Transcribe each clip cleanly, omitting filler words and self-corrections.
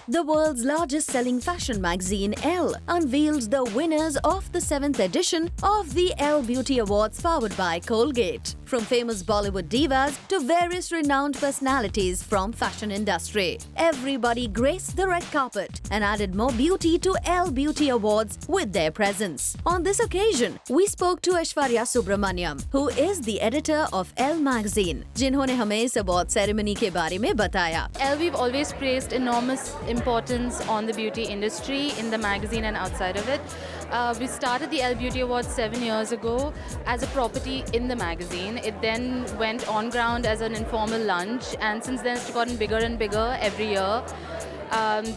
The world's largest selling fashion magazine, Elle, unveiled the winners of the 7th edition of the Elle Beauty Awards powered by Colgate. From famous Bollywood divas to various renowned personalities from fashion industry, everybody graced the red carpet and added more beauty to Elle Beauty Awards with their presence. On this occasion, we spoke to Aishwarya Subramaniam, who is the editor of Elle magazine, जिन्होंने हमें इस award ceremony के बारे में बताया। Elle, we've always placed enormous importance on the beauty industry in the magazine and outside of it. We started the Elle Beauty Awards 7 years ago as a property in the magazine. It then went on ground as an informal lunch, and since then it's gotten bigger and bigger every year.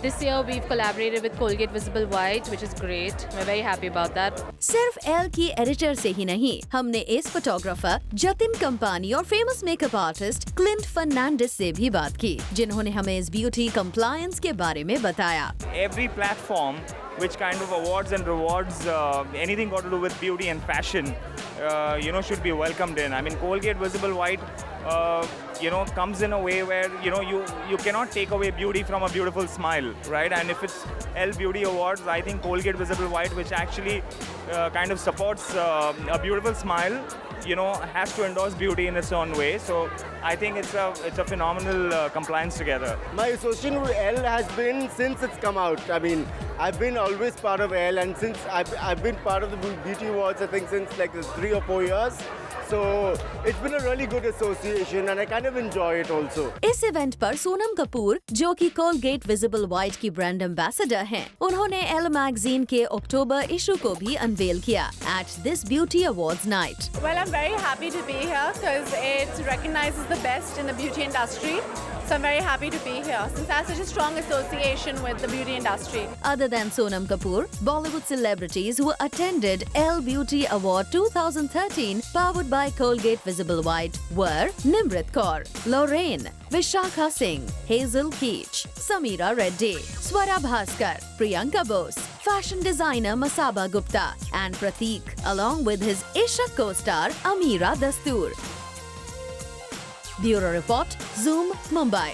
This year we've collaborated with Colgate Visible White, which is great. We're very happy about that. सिर्फ Elle की editor से ही नहीं, हमने इस photographer Jatin Kampani और famous makeup artist Clint Fernandes से भी बात की, जिन्होंने हमें इस ब्यूटी कंप्लायंस के बारे में बताया। Every platform which kind of awards and rewards anything got to do with beauty and fashion, should be welcomed in. I mean, Colgate Visible White, comes in a way where, you cannot take away beauty from a beautiful smile, right? And if it's Elle Beauty Awards, I think Colgate Visible White, which actually kind of supports a beautiful smile, has to endorse beauty in its own way. So I think it's a phenomenal compliance together. My association with Elle has been since it's come out. I mean, I've been always part of Elle, and since I've been part of the Beauty Awards, I think since like 3 or 4 years. So it's been a really good association, and I kind of enjoy it also. इस event पर सोनम कपूर, जो कि Colgate visible white की brand ambassador हैं, उन्होंने Elle magazine के अक्टूबर issue को भी अनवेल किया at this Beauty Awards night. Well, I'm very happy to be here because it recognizes the best in the beauty industry. So I'm very happy to be here since I have such a strong association with the beauty industry. Other than Sonam Kapoor, Bollywood celebrities who attended Elle Beauty Award 2013 powered by Colgate Visible White were Nimrit Kaur, Lorraine, Vishakha Singh, Hazel Keech, Samira Reddy, Swara Bhaskar, Priyanka Bose, fashion designer Masaba Gupta and Prateek, along with his Ishak co-star Ameera Dastoor. Bureau Report, Zoom, Mumbai.